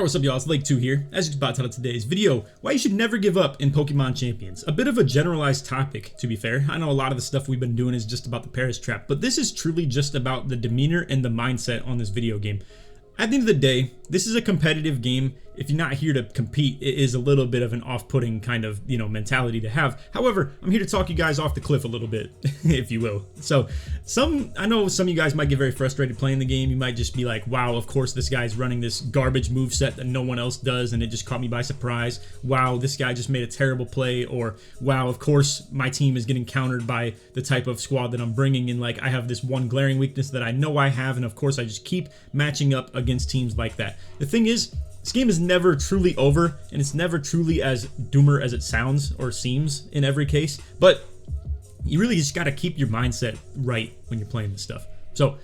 Alright, what's up y'all, it's Lake2 here. As you can spot out today's video, why you should never give up in Pokemon Champions. A bit of a generalized topic, to be fair. I know a lot of the stuff we've been doing is just about the Paris Trap, but this is truly just about the demeanor and the mindset on this video game. At the end of the day, this is a competitive game. If you're not here to compete, it is a little bit of an off-putting kind of, mentality to have. However, I'm here to talk you guys off the cliff a little bit, if you will. So, I know some of you guys might get very frustrated playing the game. You might just be like, wow, of course this guy's running this garbage moveset that no one else does, and it just caught me by surprise. Wow, this guy just made a terrible play. Or, wow, of course my team is getting countered by the type of squad that I'm bringing in. Like, I have this one glaring weakness that I know I have, and of course I just keep matching up against teams like that. The thing is, this game is never truly over, and it's never truly as doomer as it sounds or seems in every case, but you really just got to keep your mindset right when you're playing this stuff. So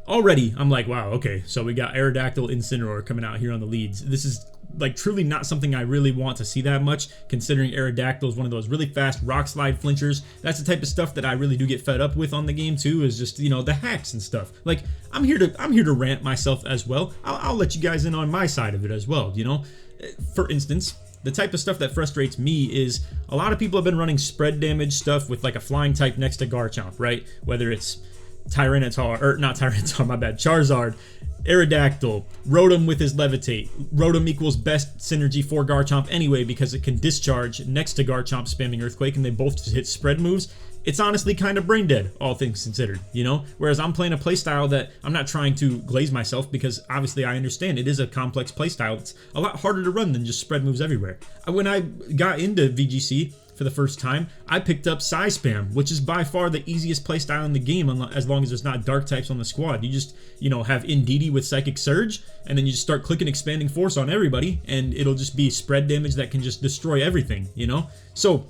already I'm like, wow, okay, so we got Aerodactyl, Incineroar coming out here on the leads. This is like truly not something I really want to see that much, considering Aerodactyl is one of those really fast rock slide flinchers. That's the type of stuff that I really do get fed up with on the game too, is just, the hacks and stuff. Like, I'm here to rant myself as well. I'll let you guys in on my side of it as well, For instance, the type of stuff that frustrates me is a lot of people have been running spread damage stuff with like a flying type next to Garchomp, right? Whether it's Tyranitar, or not Tyranitar, my bad, Charizard, Aerodactyl, Rotom with his Levitate. Rotom equals best synergy for Garchomp anyway because it can discharge next to Garchomp spamming Earthquake, and they both hit spread moves. It's honestly kind of brain dead, all things considered, Whereas I'm playing a playstyle that I'm not trying to glaze myself, because obviously I understand it is a complex playstyle. It's a lot harder to run than just spread moves everywhere. When I got into VGC for the first time, I picked up Psy Spam, which is by far the easiest playstyle in the game, as long as there's not dark types on the squad. You just, have Indeedee with Psychic Surge, and then you just start clicking Expanding Force on everybody, and it'll just be spread damage that can just destroy everything, So,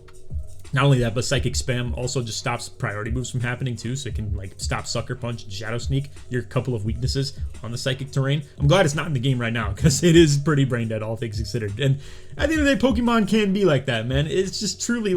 not only that, but Psychic Spam also just stops priority moves from happening too, so it can stop Sucker Punch and Shadow Sneak, your couple of weaknesses on the Psychic terrain. I'm glad it's not in the game right now, because it is pretty brain dead, all things considered. And at the end of the day, Pokemon can be like that, man. It's just truly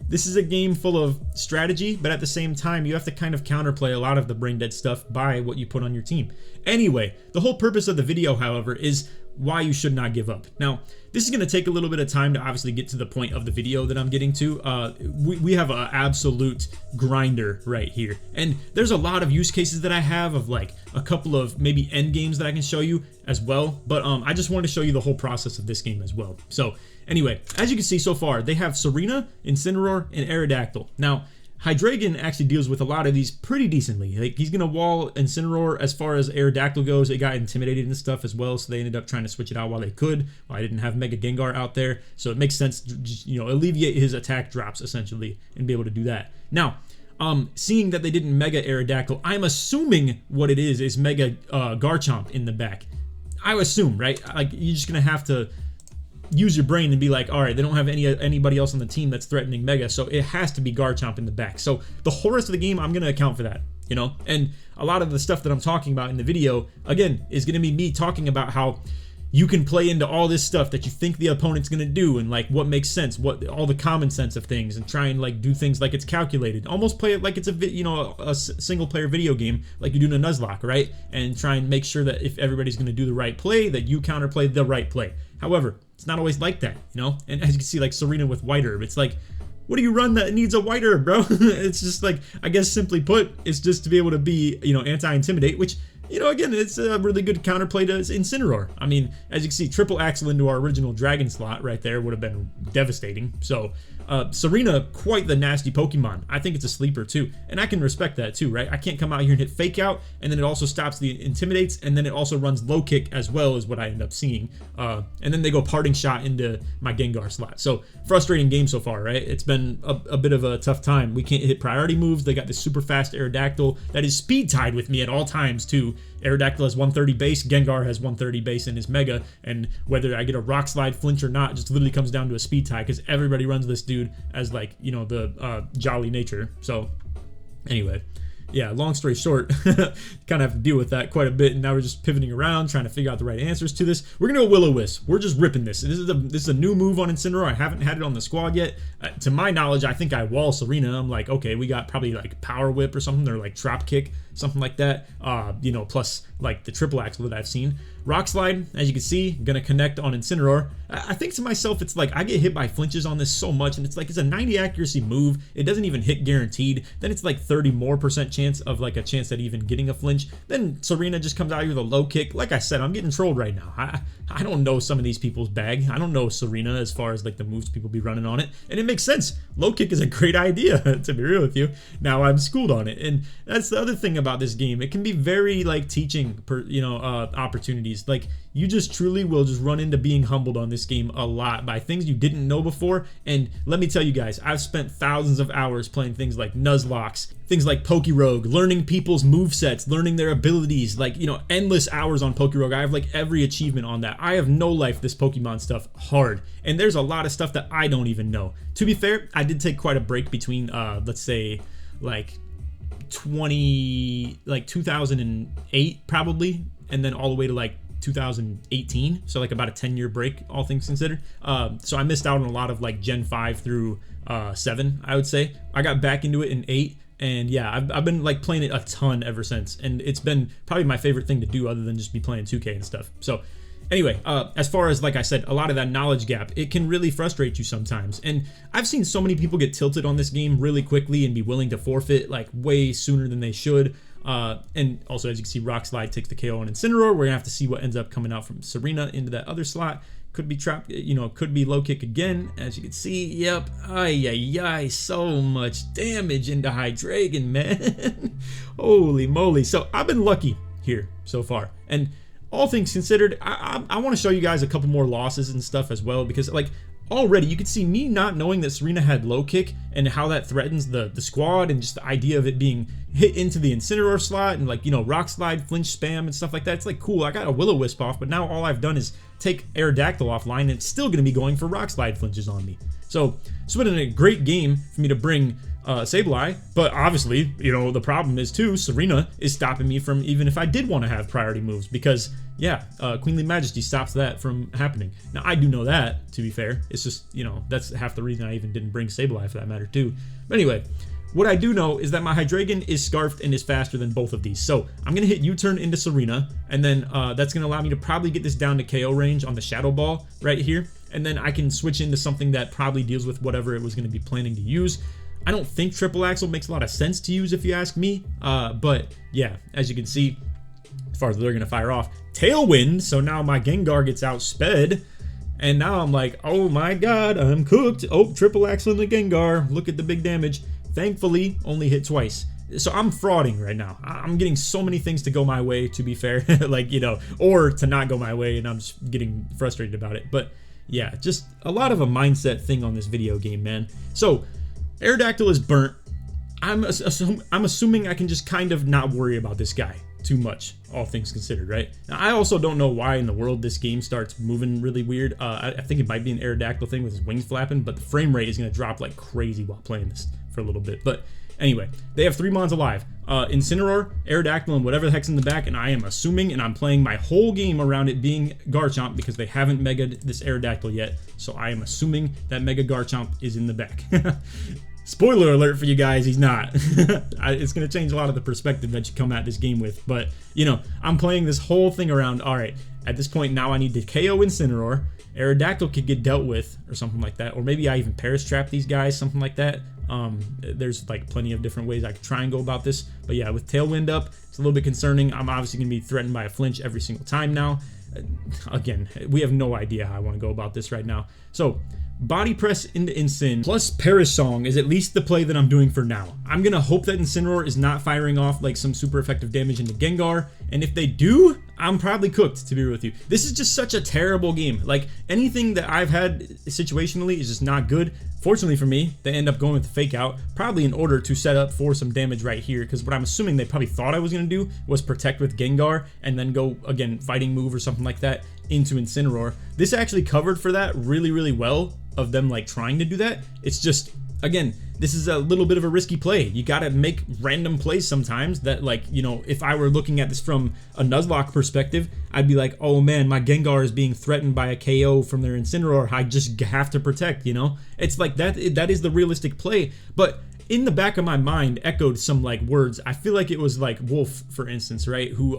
this is a game full of strategy, but at the same time, you have to kind of counterplay a lot of the brain dead stuff by what you put on your team. Anyway, the whole purpose of the video, however, is why you should not give up. Now, this is going to take a little bit of time to obviously get to the point of the video that I'm getting to. We have an absolute grinder right here. And there's a lot of use cases that I have of a couple of maybe end games that I can show you as well. But I just wanted to show you the whole process of this game as well. So anyway, as you can see so far, they have Serena, Incineroar, and Aerodactyl. Now, Hydreigon actually deals with a lot of these pretty decently. He's going to wall Incineroar. As far as Aerodactyl goes, it got intimidated and stuff as well, so they ended up trying to switch it out while they could. I didn't have Mega Gengar out there, so it makes sense to just, alleviate his attack drops, essentially, and be able to do that. Now, seeing that they didn't Mega Aerodactyl, I'm assuming what it is Mega Garchomp in the back. I assume, right? You're just going to have to use your brain and be like, all right, they don't have anybody else on the team that's threatening Mega, so it has to be Garchomp in the back. So the whole rest of the game, I'm going to account for that, And a lot of the stuff that I'm talking about in the video, again, is going to be me talking about how you can play into all this stuff that you think the opponent's going to do, and what makes sense, all the common sense of things, and try and do things like it's calculated. Almost play it like it's a single player video game, like you do in a Nuzlocke, right? And try and make sure that if everybody's going to do the right play, that you counterplay the right play. However, it's not always like that, And as you can see, Serena with White Herb, it's what do you run that needs a White Herb, bro? It's just I guess simply put, it's just to be able to be, anti-intimidate, which, again, it's a really good counterplay to Incineroar. I mean, as you can see, triple Axle into our original Dragon slot right there would have been devastating. So, Serena, quite the nasty Pokemon. I think it's a sleeper too, and I can respect that too, right? I can't come out here and hit Fake Out, and then it also stops the Intimidates, and then it also runs Low Kick as well, is what I end up seeing. And then they go Parting Shot into my Gengar slot. So, frustrating game so far, right? It's been a bit of a tough time. We can't hit priority moves. They got this super fast Aerodactyl that is speed tied with me at all times too. Aerodactyl has 130 base, Gengar has 130 base in his Mega, and whether I get a Rock Slide flinch or not just literally comes down to a speed tie, because everybody runs this dude as the jolly nature. So anyway, yeah, long story short, kind of have to deal with that quite a bit, and now we're just pivoting around, trying to figure out the right answers to this. We're gonna go Will-O-Wisp. We're just ripping this. This is a new move on Incineroar. I haven't had it on the squad yet. To my knowledge, I think I wall Serena. I'm like, okay, we got probably Power Whip or something, or Drop Kick something like that. You know, plus like the triple axle that I've seen. Rock Slide, as you can see, gonna connect on Incineroar. I think to myself, it's like I get hit by flinches on this so much, and it's like it's a 90 accuracy move. It doesn't even hit guaranteed. Then it's like 30% more chance of like a chance at even getting a flinch. Then Serena just comes out here with a low kick. Like I said, I'm getting trolled right now. I don't know some of these people's bag. I don't know Serena as far as like the moves people be running on it, and it makes sense. Low kick is a great idea, to be real with you. Now I'm schooled on it, and that's the other thing about this game. It can be very like teaching, opportunities. Like you just truly will just run into being humbled on this game a lot by things you didn't know before. And let me tell you guys, I've spent thousands of hours playing things like Nuzlocke, things like Pokerogue, learning people's movesets, learning their abilities, like, you know, endless hours on Pokerogue. I have like every achievement on that. I have no life this Pokemon stuff hard, and there's a lot of stuff that I don't even know. To be fair, I did take quite a break between let's say like 2008 probably, and then all the way to like 2018, so like about a 10-year break, all things considered. So I missed out on a lot of like Gen 5 through 7, I would say. I got back into it in 8, and yeah, I've been like playing it a ton ever since, and it's been probably my favorite thing to do other than just be playing 2K and stuff. So anyway, as far as, like I said, a lot of that knowledge gap, it can really frustrate you sometimes. And I've seen so many people get tilted on this game really quickly and be willing to forfeit like way sooner than they should. And also, as you can see, Rock Slide takes the KO on Incineroar. We're gonna have to see what ends up coming out from Serena into that other slot. Could be trap, you know, could be low kick again, as you can see. Yep, ay, so much damage into Hydreigon, man. Holy moly. So I've been lucky here so far, and all things considered, I want to show you guys a couple more losses and stuff as well, because like already you could see me not knowing that Serena had low kick and how that threatens the squad, and just the idea of it being hit into the Incineroar slot and like, you know, Rock Slide, flinch spam and stuff like that. It's like cool, I got a Will-O-Wisp off, but now all I've done is take Aerodactyl offline, and it's still going to be going for Rock Slide flinches on me. So it's been a great game for me to bring Sableye, but obviously, you know, the problem is too, Serena is stopping me from, even if I did want to have priority moves, because yeah, Queenly Majesty stops that from happening. Now I do know that, to be fair. It's just, you know, that's half the reason I even didn't bring Sableye for that matter too. But anyway, what I do know is that my Hydreigon is scarfed and is faster than both of these. So I'm going to hit U-turn into Serena, and then that's going to allow me to probably get this down to KO range on the Shadow Ball right here. And then I can switch into something that probably deals with whatever it was going to be planning to use. I don't think Triple Axle makes a lot of sense to use if you ask me. But yeah, as you can see, as far as they're going to fire off, Tailwind. So now my Gengar gets outsped. And now I'm like, oh my god, I'm cooked. Oh, Triple Axle in the Gengar. Look at the big damage. Thankfully, only hit twice. So I'm frauding right now. I'm getting so many things to go my way, to be fair. Like, you know, or to not go my way, and I'm just getting frustrated about it. But yeah, just a lot of a mindset thing on this video game, man. So Aerodactyl is burnt. I'm assuming I can just kind of not worry about this guy too much, all things considered, right? Now, I also don't know why in the world this game starts moving really weird. I think it might be an Aerodactyl thing with his wings flapping, but the frame rate is going to drop like crazy while playing this for a little bit. But anyway, they have 3 Mons alive. Incineroar, Aerodactyl, and whatever the heck's in the back, and I am assuming, and I'm playing my whole game around it being Garchomp because they haven't Mega'd this Aerodactyl yet, so I am assuming that Mega Garchomp is in the back. Spoiler alert for you guys, he's not. It's going to change a lot of the perspective that you come at this game with, but, you know, I'm playing this whole thing around, alright, at this point now I need to KO Incineroar, Aerodactyl could get dealt with, or something like that, or maybe I even Paris Trap these guys, something like that. There's like plenty of different ways I could try and go about this, but yeah, with Tailwind up, it's a little bit concerning. I'm obviously going to be threatened by a flinch every single time now. Again, we have no idea how I want to go about this right now. So Body Press into Incin plus Perish Song is at least the play that I'm doing for now. I'm going to hope that Incineroar is not firing off like some super effective damage into Gengar, and if they do, I'm probably cooked, to be real with you. This is just such a terrible game. Like, anything that I've had situationally is just not good. Fortunately for me, they end up going with the Fake Out, probably in order to set up for some damage right here, because what I'm assuming they probably thought I was going to do was protect with Gengar, and then go, again, fighting move or something like that into Incineroar. This actually covered for that really, really well, of them like trying to do that. It's just, again, this is a little bit of a risky play. You gotta make random plays sometimes that, like, you know, if I were looking at this from a Nuzlocke perspective, I'd be like, oh man, my Gengar is being threatened by a KO from their Incineroar. I just have to protect, you know? It's like that is the realistic play, but in the back of my mind echoed some like words. I feel like it was like Wolf, for instance, right? Who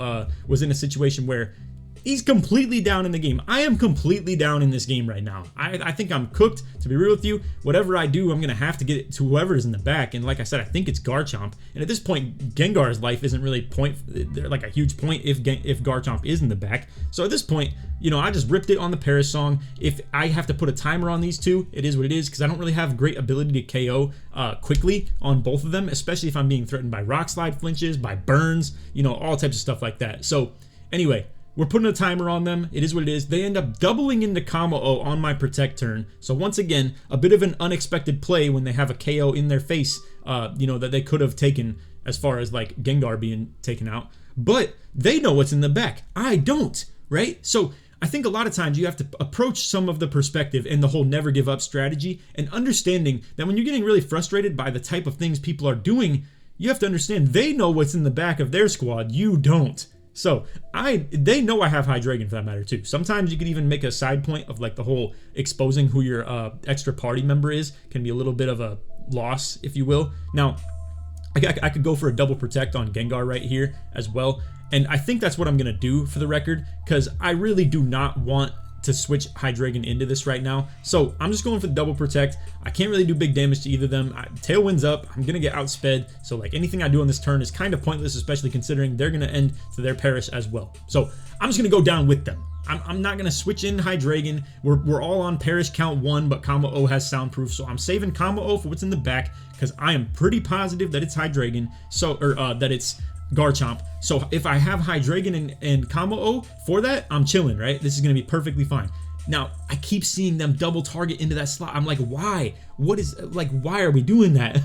was in a situation where he's completely down in the game. I am completely down in this game right now. I think I'm cooked, to be real with you. Whatever I do, I'm going to have to get it to whoever is in the back. And like I said, I think it's Garchomp. And at this point, Gengar's life isn't really like a huge point if Garchomp is in the back. So at this point, you know, I just ripped it on the Paris song. If I have to put a timer on these two, it is what it is, because I don't really have great ability to KO quickly on both of them, especially if I'm being threatened by Rock Slide flinches, by burns, you know, all types of stuff like that. So anyway, we're putting a timer on them. It is what it is. They end up doubling into Kommo-o on my Protect turn. So once again, a bit of an unexpected play when they have a KO in their face, you know, that they could have taken as far as like Gengar being taken out. But they know what's in the back. I don't, right? So I think a lot of times you have to approach some of the perspective and the whole never give up strategy, and understanding that when you're getting really frustrated by the type of things people are doing, you have to understand they know what's in the back of their squad. You don't. So they know I have Hydreigon for that matter too. Sometimes you could even make a side point of like the whole exposing who your extra party member is can be a little bit of a loss, if you will. Now, I could go for a double protect on Gengar right here as well. And I think that's what I'm going to do for the record, because I really do not want to switch Hydreigon into this right now. So I'm just going for the double protect. I can't really do big damage to either of them. Tailwind's up. I'm going to get outsped. So like anything I do on this turn is kind of pointless, especially considering they're going to end to their Perish as well. So I'm just going to go down with them. I'm not going to switch in Hydreigon. We're all on Perish count 1, but Kommo-o has soundproof. So I'm saving Kommo-o for what's in the back, because I am pretty positive that it's Hydreigon. So, or that it's Garchomp. So if I have Hydreigon and Kommo-o for that, I'm chilling, right? This is going to be perfectly fine. Now, I keep seeing them double target into that slot. I'm like, why? What is, like, why are we doing that?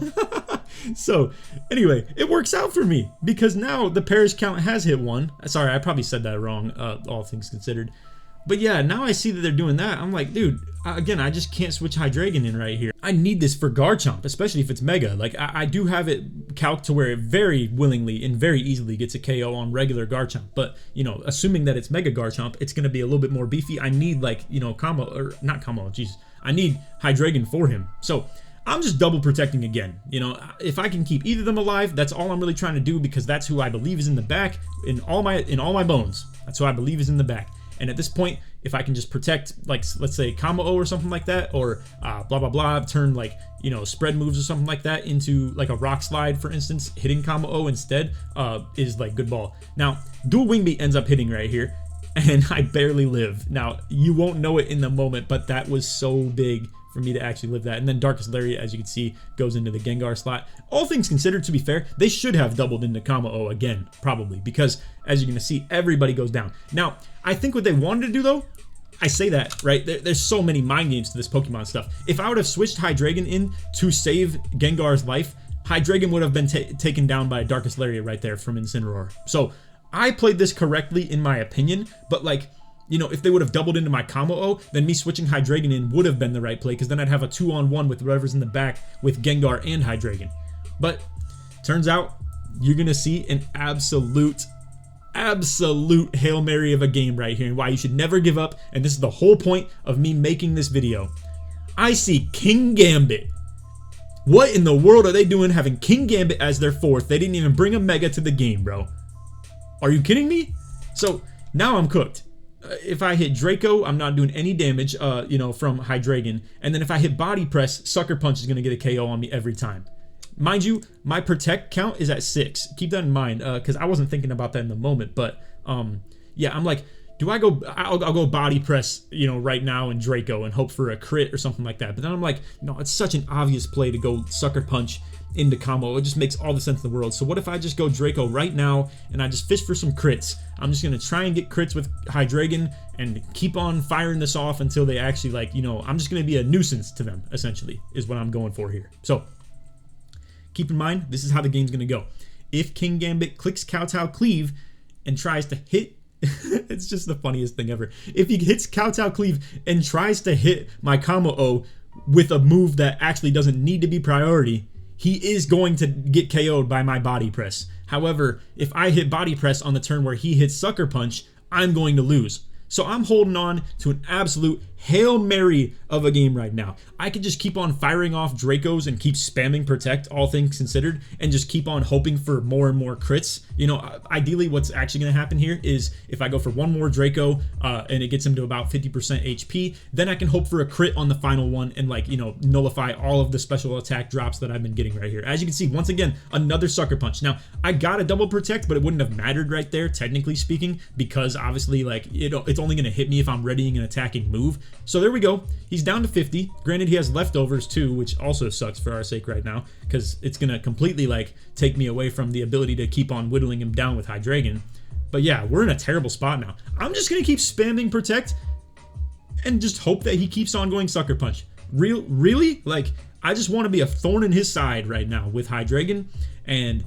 So anyway, it works out for me, because now the Perish count has hit 1. Sorry, I probably said that wrong, all things considered. But yeah, now I see that they're doing that. I'm like, dude, again, I just can't switch Hydreigon in right here. I need this for Garchomp, especially if it's Mega. Like, I do have it calced to where it very willingly and very easily gets a KO on regular Garchomp. But, you know, assuming that it's Mega Garchomp, it's going to be a little bit more beefy. I need, like, you know, I need Hydreigon for him. So I'm just double protecting again. You know, if I can keep either of them alive, that's all I'm really trying to do, because that's who I believe is in the back in all my bones. That's who I believe is in the back. And at this point, if I can just protect, like, let's say Kommo-o or something like that, or blah, blah, blah, turn, like, you know, spread moves or something like that into, like, a Rock Slide, for instance, hitting Kommo-o instead is, like, good ball. Now, Dual Wing Beat ends up hitting right here, and I barely live. Now, you won't know it in the moment, but that was so big for me to actually live that. And then Darkest Lariat, as you can see, goes into the Gengar slot. All things considered, to be fair, they should have doubled into Kommo-o again, probably, because as you're going to see, everybody goes down. Now, I think what they wanted to do, though, I say that, right? There's so many mind games to this Pokemon stuff. If I would have switched Hydreigon in to save Gengar's life, Hydreigon would have been taken down by Darkest Lariat right there from Incineroar. So I played this correctly, in my opinion, but, like, you know, if they would have doubled into my Kommo-o, then me switching Hydreigon in would have been the right play, because then I'd have a 2-on-1 with whatever's in the back with Gengar and Hydreigon. But turns out you're going to see an absolute Hail Mary of a game right here, and why you should never give up. And this is the whole point of me making this video. I see Kingambit. What in the world are they doing having Kingambit as their 4th? They didn't even bring a Mega to the game, bro. Are you kidding me? So now I'm cooked. If I hit Draco, I'm not doing any damage, you know, from Hydreigon. And then if I hit Body Press, Sucker Punch is going to get a KO on me every time. Mind you, my Protect count is at 6. Keep that in mind, because I wasn't thinking about that in the moment. But, yeah, I'm like, do I go, I'll go Body Press, you know, right now in Draco and hope for a crit or something like that. But then I'm like, no, it's such an obvious play to go Sucker Punch into Kommo. It just makes all the sense in the world. So what if I just go Draco right now and I just fish for some crits? I'm just going to try and get crits with Hydreigon and keep on firing this off until they actually, like, you know, I'm just going to be a nuisance to them, essentially, is what I'm going for here. So keep in mind, this is how the game's going to go. If Kingambit clicks Kowtow Cleave and tries to hit, it's just the funniest thing ever. If he hits Kowtow Cleave and tries to hit my Kommo-o with a move that actually doesn't need to be priority, he is going to get KO'd by my Body Press. However, if I hit Body Press on the turn where he hits Sucker Punch, I'm going to lose. So I'm holding on to an absolute Hail Mary of a game right now. I could just keep on firing off Dracos and keep spamming Protect, all things considered, and just keep on hoping for more and more crits. You know, ideally what's actually going to happen here is if I go for one more Draco and it gets him to about 50% HP, then I can hope for a crit on the final one and, like, you know, nullify all of the special attack drops that I've been getting right here. As you can see, once again, another Sucker Punch. Now, I got a double Protect, but it wouldn't have mattered right there, technically speaking, because obviously, like, it's only going to hit me if I'm readying an attacking move. So there we go. He's down to 50. Granted, he has leftovers too, which also sucks for our sake right now, because it's going to completely, like, take me away from the ability to keep on whittling him down with Hydreigon. But yeah, we're in a terrible spot now. I'm just going to keep spamming Protect and just hope that he keeps on going Sucker Punch. Really? Like, I just want to be a thorn in his side right now with Hydreigon, and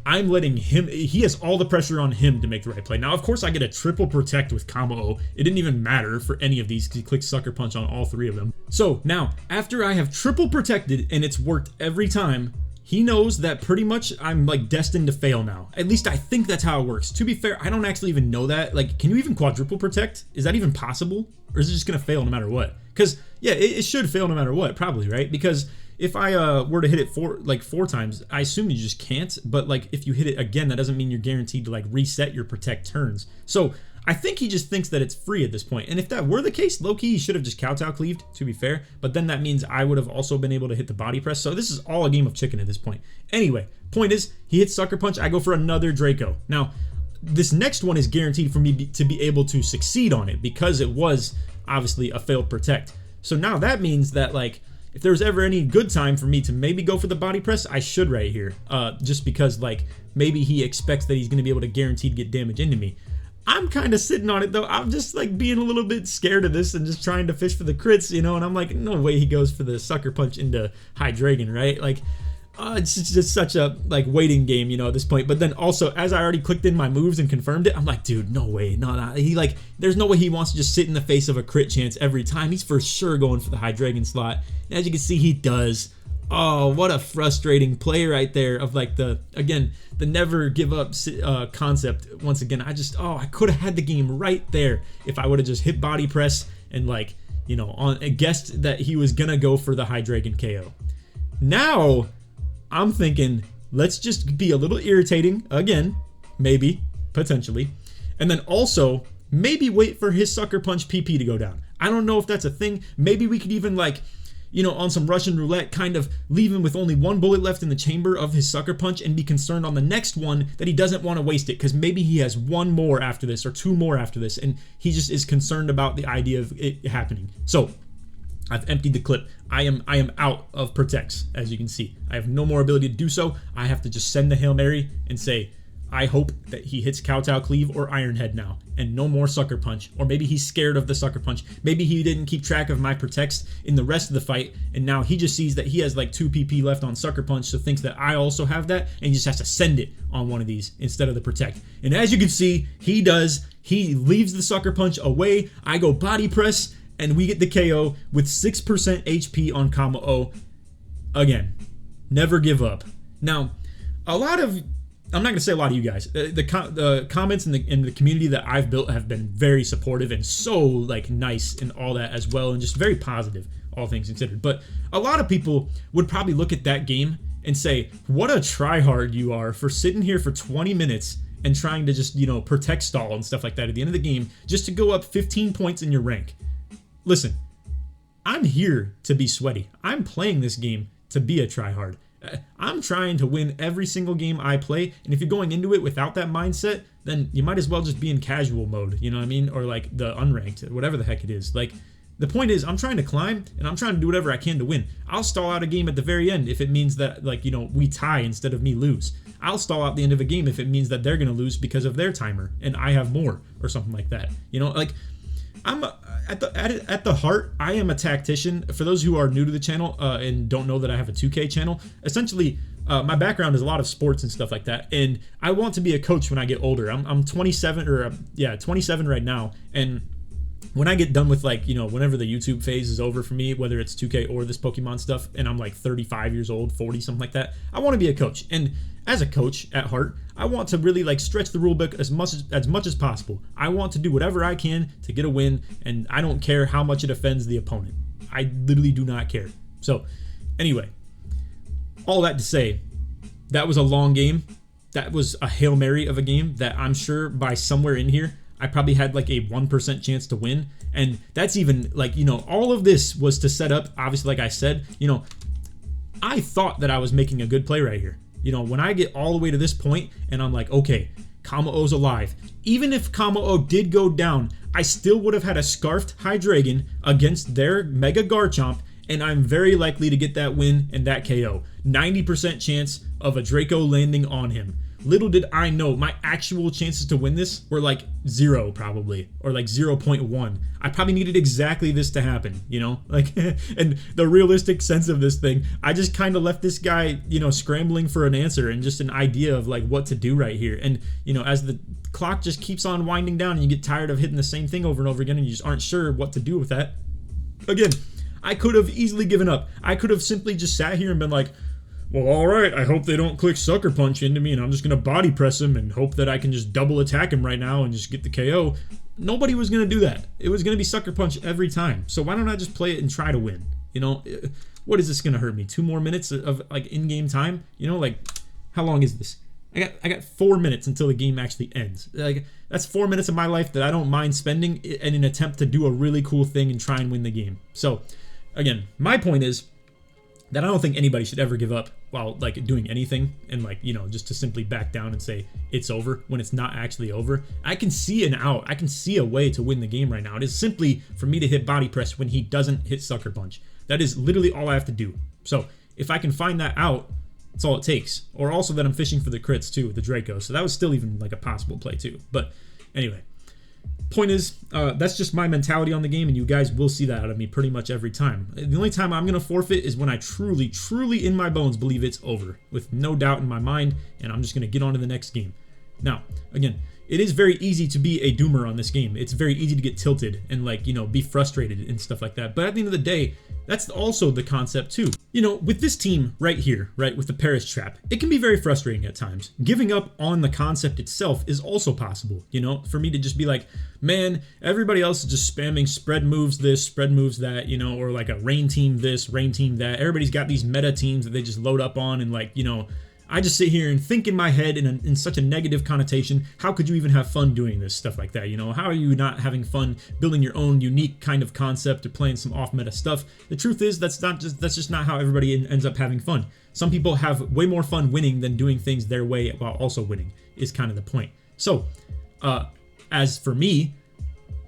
I'm letting him, he has all the pressure on him to make the right play. Now, of course, I get a triple Protect with Combo O. It didn't even matter for any of these because he clicked Sucker Punch on all three of them. So now, after I have triple protected and it's worked every time, he knows that pretty much I'm, like, destined to fail now. At least I think that's how it works. To be fair, I don't actually even know that. Like, can you even quadruple protect? Is that even possible? Or is it just going to fail no matter what? Because, yeah, it should fail no matter what, probably, right? Because if I were to hit it four times, I assume you just can't. But, like, if you hit it again, that doesn't mean you're guaranteed to, like, reset your protect turns. So I think he just thinks that it's free at this point. And if that were the case, low-key, he should have just kowtow cleaved, to be fair. But then that means I would have also been able to hit the body press. So this is all a game of chicken at this point. Anyway, point is, he hits Sucker Punch. I go for another Draco. Now, this next one is guaranteed for me to be able to succeed on it because it was obviously a failed protect. So now that means that, like, if there's ever any good time for me to maybe go for the body press, I should right here. Just because, like, maybe he expects that he's going to be able to guaranteed get damage into me. I'm kind of sitting on it, though. I'm just, like, being a little bit scared of this and just trying to fish for the crits, you know? And I'm like, no way he goes for the Sucker Punch into Hydreigon, right? Like, it's just such a, like, waiting game, you know, at this point. But then also, as I already clicked in my moves and confirmed it, I'm like, dude, no way. No. He, like, there's no way he wants to just sit in the face of a crit chance every time. He's for sure going for the Hydreigon slot. And as you can see, he does. Oh, what a frustrating play right there of, like, the never give up concept. Once again, I could have had the game right there if I would have just hit body press and, like, you know, guessed that he was gonna go for the Hydreigon KO. Now I'm thinking, let's just be a little irritating again, maybe, potentially, and then also maybe wait for his Sucker Punch PP to go down. I don't know if that's a thing. Maybe we could even, like, you know, on some Russian roulette, kind of leave him with only one bullet left in the chamber of his Sucker Punch and be concerned on the next one that he doesn't want to waste it because maybe he has one more after this or two more after this and he just is concerned about the idea of it happening. So I've emptied the clip. I am out of protects, as you can see. I have no more ability to do so. I have to just send the Hail Mary and say, I hope that he hits Kowtow Cleave or Iron Head now, and no more Sucker Punch. Or maybe he's scared of the Sucker Punch. Maybe he didn't keep track of my protects in the rest of the fight, and now he just sees that he has like 2 PP left on Sucker Punch, so thinks that I also have that, and he just has to send it on one of these instead of the protect. And as you can see, he does. He leaves the Sucker Punch away. I go body press, and we get the KO with 6% HP on Combo O. Again, never give up. Now, a lot of... I'm not going to say a lot of you guys. The comments in the community that I've built have been very supportive and so like nice and all that as well, and just very positive, all things considered. But a lot of people would probably look at that game and say, what a tryhard you are for sitting here for 20 minutes and trying to just, you know, protect stall and stuff like that at the end of the game just to go up 15 points in your rank. Listen, I'm here to be sweaty. I'm playing this game to be a tryhard. I'm trying to win every single game I play, and if you're going into it without that mindset, then you might as well just be in casual mode, you know what I mean? Or like the unranked, whatever the heck it is. Like, the point is, I'm trying to climb, and I'm trying to do whatever I can to win. I'll stall out a game at the very end if it means that, like, you know, we tie instead of me lose. I'll stall out the end of a game if it means that they're going to lose because of their timer, and I have more, or something like that. You know, like, I'm at the heart, I am a tactician. For those who are new to the channel and don't know that I have a 2K channel, essentially my background is a lot of sports and stuff like that, and I want to be a coach when I get older. I'm 27 right now, and when I get done with, like, you know, whenever the YouTube phase is over for me, whether it's 2K or this Pokemon stuff, and I'm like 35 years old, 40, something like that, I want to be a coach. And as a coach at heart, I want to really like stretch the rule book as much as possible. I want to do whatever I can to get a win, and I don't care how much it offends the opponent. I literally do not care. So anyway, all that to say, that was a long game. That was a Hail Mary of a game that I'm sure by somewhere in here, I probably had like a 1% chance to win. And that's even like, you know, all of this was to set up, obviously, like I said, you know, I thought that I was making a good play right here. You know, when I get all the way to this point and I'm like, okay, Kamo-O's alive. Even if Kamo-O did go down, I still would have had a Scarfed Hydreigon against their Mega Garchomp, and I'm very likely to get that win and that KO. 90% chance of a Draco landing on him. Little did I know, my actual chances to win this were like 0 probably, or like 0.1. I probably needed exactly this to happen, you know? Like, and the realistic sense of this thing, I just kind of left this guy, you know, scrambling for an answer and just an idea of like what to do right here. And, you know, as the clock just keeps on winding down and you get tired of hitting the same thing over and over again and you just aren't sure what to do with that. Again, I could have easily given up. I could have simply just sat here and been like, well, all right, I hope they don't click Sucker Punch into me, and I'm just going to body press him and hope that I can just double attack him right now and just get the KO. Nobody was going to do that. It was going to be Sucker Punch every time. So why don't I just play it and try to win? You know, what is this going to hurt me? 2 more minutes of like in-game time? You know, like, how long is this? I got 4 minutes until the game actually ends. Like, that's 4 minutes of my life that I don't mind spending in an attempt to do a really cool thing and try and win the game. So, again, my point is that I don't think anybody should ever give up while like doing anything and like, you know, just to simply back down and say it's over when it's not actually over. I can see an out. I can see a way to win the game right now. It is simply for me to hit body press when he doesn't hit Sucker Punch. That is literally all I have to do. So if I can find that out, that's all it takes. Or also that I'm fishing for the crits too with the Draco. So that was still even like a possible play too. But anyway, point is, that's just my mentality on the game, and you guys will see that out of me pretty much every time. The only time I'm going to forfeit is when I truly, truly in my bones believe it's over, with no doubt in my mind, and I'm just going to get on to the next game. Now, again, it is very easy to be a doomer on this game. It's very easy to get tilted and like, you know, be frustrated and stuff like that. But at the end of the day, that's also the concept too. You know, with this team right here, right, with the Paris Trap, it can be very frustrating at times. Giving up on the concept itself is also possible, you know, for me to just be like, man, everybody else is just spamming spread moves this, spread moves that, you know, or like a rain team this, rain team that. Everybody's got these meta teams that they just load up on and like, you know, I just sit here and think in my head in such a negative connotation, how could you even have fun doing this stuff like that? You know, how are you not having fun building your own unique kind of concept or playing some off-meta stuff? The truth is that's just not how everybody ends up having fun. Some people have way more fun winning than doing things their way while also winning is kind of the point. So, as for me,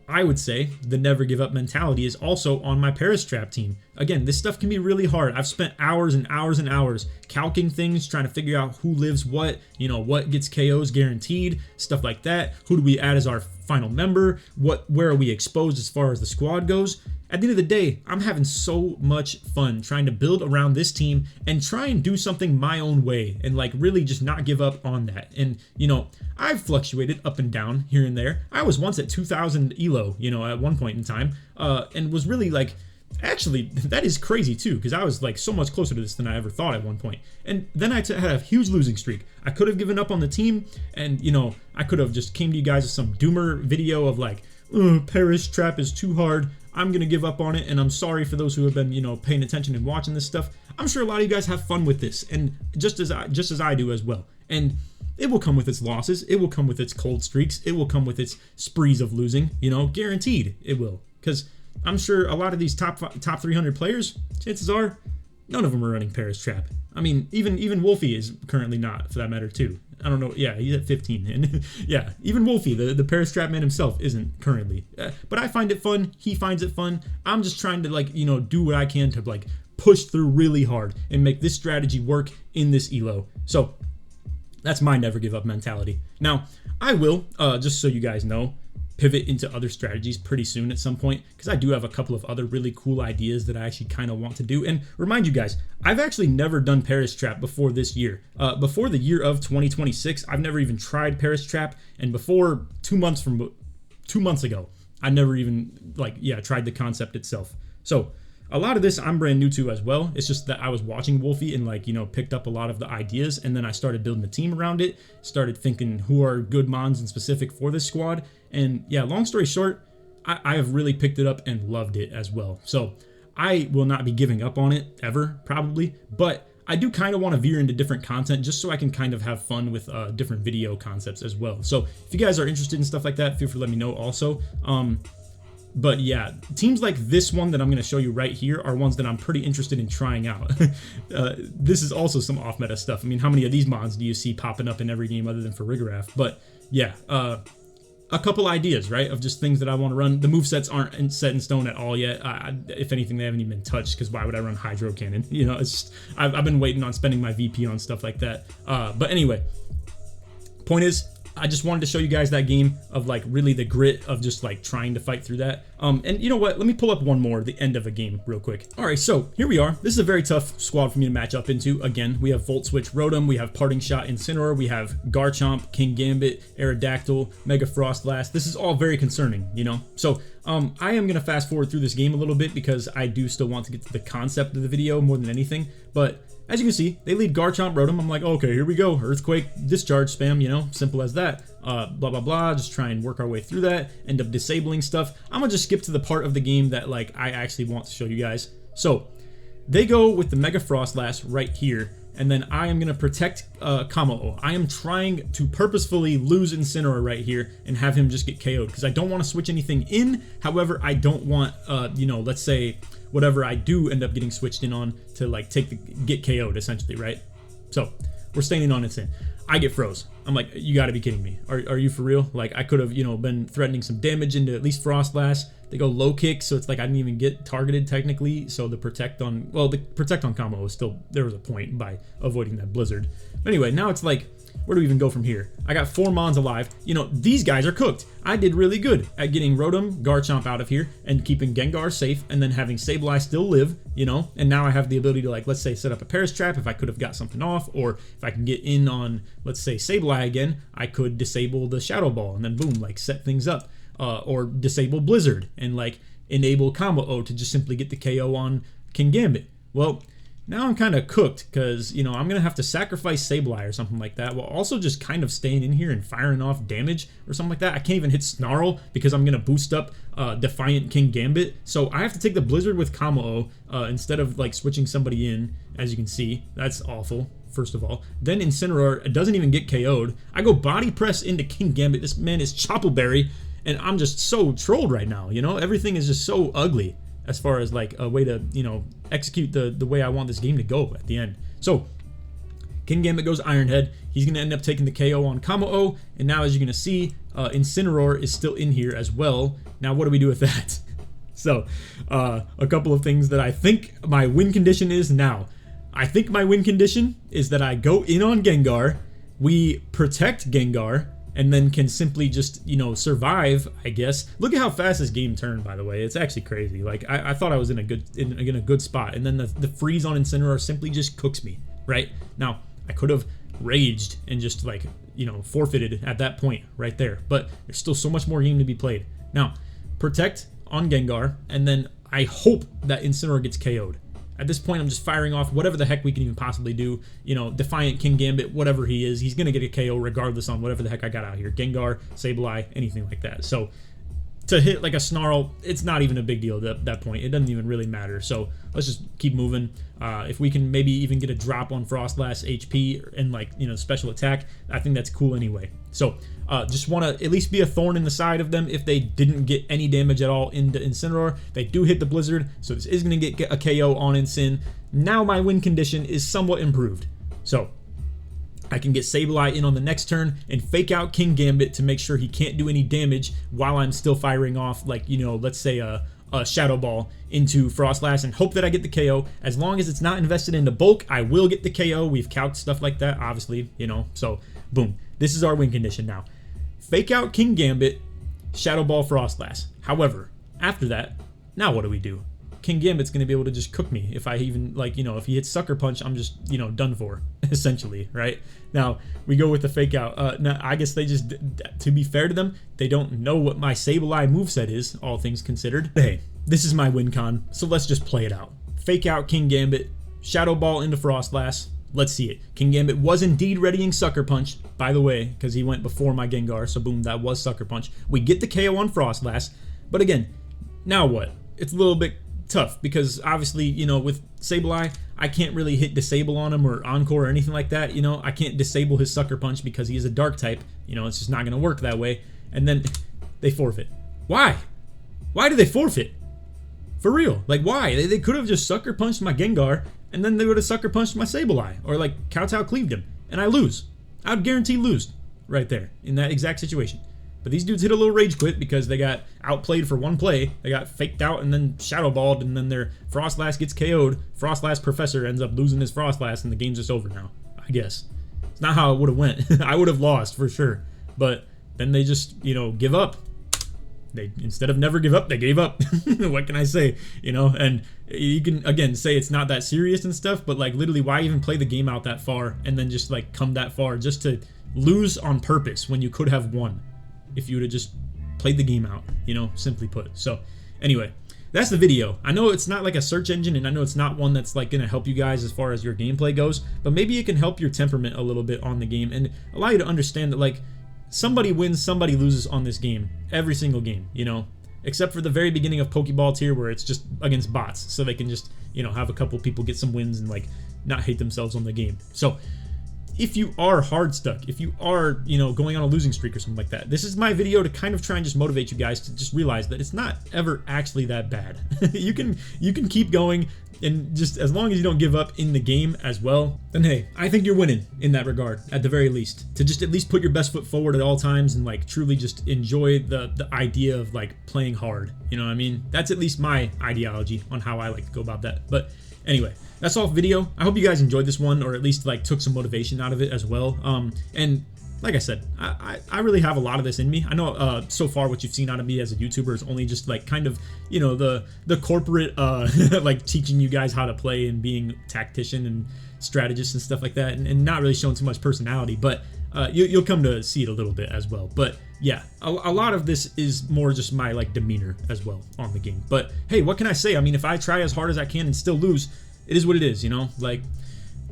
I would say the never give up mentality is also on my Paris Trap team. Again, this stuff can be really hard. I've spent hours and hours and hours calcing things, trying to figure out who lives what, you know, what gets KOs guaranteed, stuff like that. Who do we add as our final member? Where are we exposed as far as the squad goes? At the end of the day, I'm having so much fun trying to build around this team and try and do something my own way and like really just not give up on that. And, you know, I've fluctuated up and down here and there. I was once at 2,000 elo, you know, at one point in time, and was really like, actually, that is crazy too, because I was like so much closer to this than I ever thought at one point. And then I had a huge losing streak. I could have given up on the team, and, you know, I could have just came to you guys with some doomer video of like, Paris Trap is too hard. I'm going to give up on it, and I'm sorry for those who have been, you know, paying attention and watching this stuff. I'm sure a lot of you guys have fun with this, and just as I do as well. And it will come with its losses. It will come with its cold streaks. It will come with its sprees of losing, you know, guaranteed it will. Because I'm sure a lot of these top 300 players, chances are, none of them are running Paris Trap. I mean, even Wolfie is currently not, for that matter, too. I don't know. Yeah, he's at 15. And yeah, even Wolfie, the Paris Trap man himself, isn't currently. But I find it fun. He finds it fun. I'm just trying to, like, you know, do what I can to, like, push through really hard and make this strategy work in this elo. So that's my never give up mentality. Now, I will, just so you guys know, pivot into other strategies pretty soon at some point, because I do have a couple of other really cool ideas that I actually kind of want to do. And remind you guys, I've actually never done Paris Trap before this year. Before the year of 2026, I've never even tried Paris Trap. And before 2 months ago, I never even like, yeah, tried the concept itself. So a lot of this I'm brand new to as well. It's just that I was watching Wolfie and like, you know, picked up a lot of the ideas, and then I started building the team around it, started thinking who are good mons in specific for this squad. And yeah, long story short, I have really picked it up and loved it as well. So I will not be giving up on it ever, probably, but I do kind of want to veer into different content just so I can kind of have fun with different video concepts as well. So if you guys are interested in stuff like that, feel free to let me know also. But yeah, teams like this one that I'm going to show you right here are ones that I'm pretty interested in trying out. This is also some off-meta stuff. I mean, how many of these mods do you see popping up in every game other than for Rigorath? But yeah, a couple ideas, right, of just things that I want to run. The movesets aren't set in stone at all yet. If anything, they haven't even been touched, because why would I run Hydro Cannon? You know, it's just, I've been waiting on spending my VP on stuff like that. But anyway, point is, I just wanted to show you guys that game of like really the grit of just like trying to fight through that. And you know what? Let me pull up one more, the end of a game real quick. All right, so here we are. This is a very tough squad for me to match up into. Again, we have Volt Switch Rotom, we have Parting Shot Incineroar, we have Garchomp, Kingambit, Aerodactyl, Mega Frostlass. This is all very concerning, you know? So I am going to fast forward through this game a little bit because I do still want to get to the concept of the video more than anything. But as you can see, they lead Garchomp, Rotom. I'm like, okay, here we go. Earthquake, Discharge spam, you know, simple as that. Blah, blah, blah. Just try and work our way through that. End up disabling stuff. I'm going to just skip to the part of the game that, like, I actually want to show you guys. So, they go with the Mega Frostlass right here. And then I am going to protect Kamo-o. I am trying to purposefully lose Incineroar right here and have him just get KO'd, because I don't want to switch anything in. However, I don't want, you know, let's say whatever I do end up getting switched in on to like get KO'd essentially, right? So we're staying in on Incin. I get froze. I'm like, you got to be kidding me. Are you for real? Like, I could have, you know, been threatening some damage into at least Frostlass. They go low kick, so it's like I didn't even get targeted technically. So the protect on, well, the protect on combo was still, there was a point by avoiding that blizzard. But anyway, now it's like, where do we even go from here? I got 4 Mons alive. You know, these guys are cooked. I did really good at getting Rotom, Garchomp out of here and keeping Gengar safe, and then having Sableye still live, you know, and now I have the ability to, like, let's say set up a Paris Trap if I could have got something off, or if I can get in on, let's say, Sableye again, I could disable the Shadow Ball and then boom, like set things up. Or disable Blizzard and like enable Kamo-o to just simply get the KO on Kingambit. Well, now I'm kind of cooked because, you know, I'm going to have to sacrifice Sableye or something like that, while also just kind of staying in here and firing off damage or something like that. I can't even hit Snarl because I'm going to boost up Defiant Kingambit. So I have to take the Blizzard with Kamo-o instead of like switching somebody in, as you can see. That's awful. First of all, then Incineroar doesn't even get KO'd. I go body press into Kingambit. This man is Choppleberry. And I'm just so trolled right now, you know? Everything is just so ugly as far as like a way to, you know, execute the way I want this game to go at the end. So, Kingambit goes Iron Head. He's going to end up taking the KO on Kamo-o. And now, as you're going to see, Incineroar is still in here as well. Now, what do we do with that? So, a couple of things that I think my win condition is now. I think my win condition is that I go in on Gengar, we protect Gengar, and then can simply just, you know, survive, I guess. Look at how fast this game turned, by the way. It's actually crazy. Like, I thought I was in a good spot, and then the freeze on Incineroar simply just cooks me, right? Now, I could have raged and just, like, you know, forfeited at that point right there, but there's still so much more game to be played. Now, protect on Gengar, and then I hope that Incineroar gets KO'd. At this point, I'm just firing off whatever the heck we can even possibly do. You know, Defiant Kingambit, whatever he is, he's going to get a KO regardless on whatever the heck I got out here. Gengar, Sableye, anything like that. So, to hit like a Snarl, it's not even a big deal at that point. It doesn't even really matter. So, let's just keep moving. If we can maybe even get a drop on Frostlass HP and, like, you know, special attack, I think that's cool anyway. So, just want to at least be a thorn in the side of them if they didn't get any damage at all into Incineroar. They do hit the Blizzard, so this is going to get a KO on Incin. Now my win condition is somewhat improved. So, I can get Sableye in on the next turn and fake out Kingambit to make sure he can't do any damage while I'm still firing off, like, you know, let's say a Shadow Ball into Frostlass and hope that I get the KO. As long as it's not invested into bulk, I will get the KO. We've calced stuff like that, obviously, you know, so boom. This is our win condition now. Fake out Kingambit, Shadow Ball Frostlass. However, after that, now what do? King Gambit's gonna be able to just cook me if I even, like, you know, if he hits Sucker Punch, I'm just, you know, done for, essentially, right? Now, we go with the Fake Out. Now, I guess they just, to be fair to them, they don't know what my Sableye moveset is, all things considered. But hey, this is my win con, so let's just play it out. Fake Out King Gambit, Shadow Ball into Frostlass. Let's see it. King Gambit was indeed readying Sucker Punch, by the way, because he went before my Gengar, so boom, that was Sucker Punch. We get the KO on Frostlass, but again, now what? It's a little bit tough, because obviously, you know, with Sableye, I can't really hit Disable on him or Encore or anything like that, you know? I can't disable his Sucker Punch because he is a Dark type, you know, it's just not going to work that way, and then they forfeit. Why? Why do they forfeit? For real, like why? They could have just Sucker Punched my Gengar, and then they would have Sucker Punched my Sableye, or like Kowtow cleaved him, and I lose. I would guarantee lose right there in that exact situation. But these dudes hit a little Rage Quit because they got outplayed for one play. They got faked out and then Shadow Balled, and then their Frostlass gets KO'd. Frostlass Professor ends up losing his Frostlass, and the game's just over now, I guess. It's not how it would have went. I would have lost for sure. But then they just, you know, give up. They, instead of never give up, they gave up. What can I say? You know, and you can, again, say it's not that serious and stuff, but like literally, why even play the game out that far and then just like come that far just to lose on purpose when you could have won if you would have just played the game out, you know, simply put. So anyway, that's the video. I know it's not like a search engine, and I know it's not one that's like gonna help you guys as far as your gameplay goes, but maybe it can help your temperament a little bit on the game and allow you to understand that like somebody wins, somebody loses on this game, every single game, you know, except for the very beginning of Pokeball tier where it's just against bots, so they can just, you know, have a couple people get some wins and like not hate themselves on the game. So if you are hard stuck, if you are, you know, going on a losing streak or something like that, this is my video to kind of try and just motivate you guys to just realize that it's not ever actually that bad. you can keep going, and just as long as you don't give up in the game as well, then hey, I think you're winning in that regard at the very least. To just at least put your best foot forward at all times and like truly just enjoy the idea of like playing hard. You know what I mean? That's at least my ideology on how I like to go about that. But anyway, that's all for video. I hope you guys enjoyed this one, or at least like took some motivation out of it as well. And like I said, I really have a lot of this in me. I know so far what you've seen out of me as a YouTuber is only just like kind of, you know, the corporate like teaching you guys how to play and being tactician and strategist and stuff like that, and not really showing too much personality. But you'll come to see it a little bit as well. But yeah, a lot of this is more just my like demeanor as well on the game. But hey, what can I say? I mean, if I try as hard as I can and still lose, it is what it is, you know, like.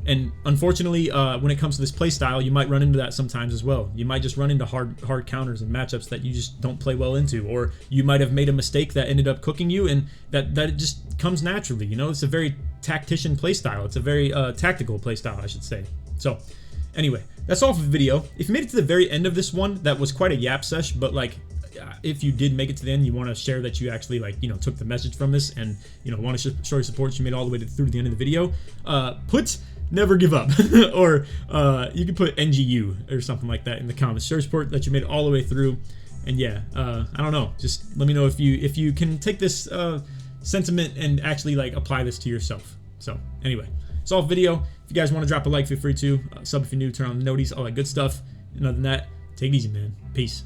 And unfortunately, when it comes to this play style, you might run into that sometimes as well. You might just run into hard counters and matchups that you just don't play well into, or you might have made a mistake that ended up cooking you, and that it just comes naturally. You know, it's a very tactician play style. It's a very tactical play style, I should say. So anyway, that's all for the video. If you made it to the very end of this one, that was quite a yap sesh, but like, if you did make it to the end, you want to share that you actually like, you know, took the message from this, and you know, want to show your support, you made it all the way through to the end of the video, put never give up, or you can put NGU or something like that in the comments. Show your support that you made it all the way through. And yeah, I don't know, just let me know if you can take this sentiment and actually like apply this to yourself. So anyway, it's all video. If you guys want to drop a like, feel free to. Sub if you're new, turn on the noties, all that good stuff. And other than that, take it easy, man. Peace.